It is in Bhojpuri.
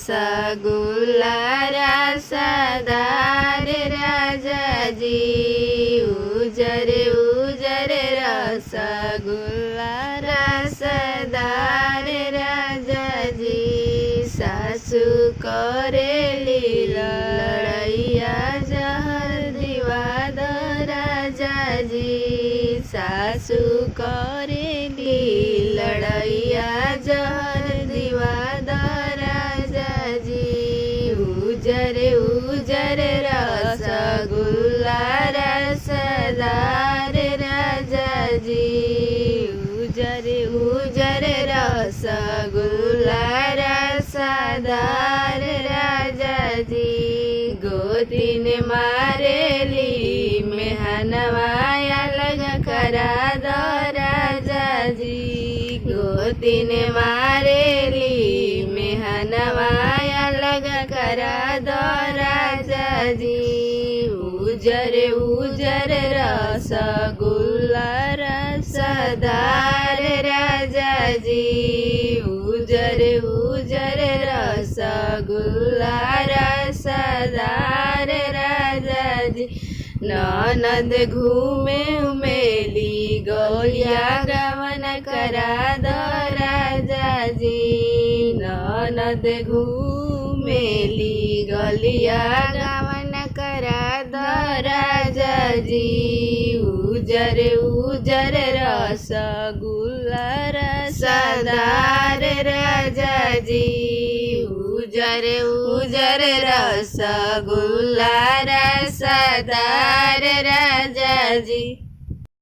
रसगुल्ला रसदार राजाजी उजर उजर रसगुल्ला रसदार राजाजी सासु करेली लड़ैया जहर दिवाद राजाजी सासु करेली लड़ैया जहर दिवाद राजाजी उजर उजर रसगुल्ला रसदार राजाजी उजर उजर रसगुल्ला रसदार राजाजी गोतीन मारेली मेहनवाया लग करा दो राजाजी गोतीन मारेली मेहनवाया लग करा दो राजाजी उजर उजर रसगुल्ला रसदार राजाजी उजर उजर रसगुल्ला रसदार राजाजी ननद घूमे उमेली गौलिया गवन करा दो राजाजी ननद घूमेली गलिया गवन करा दो राजाजी उजर उजर रसगुल्ला रसदार राजाजी उजर उजर रसगुल्ला रसदार राजाजी।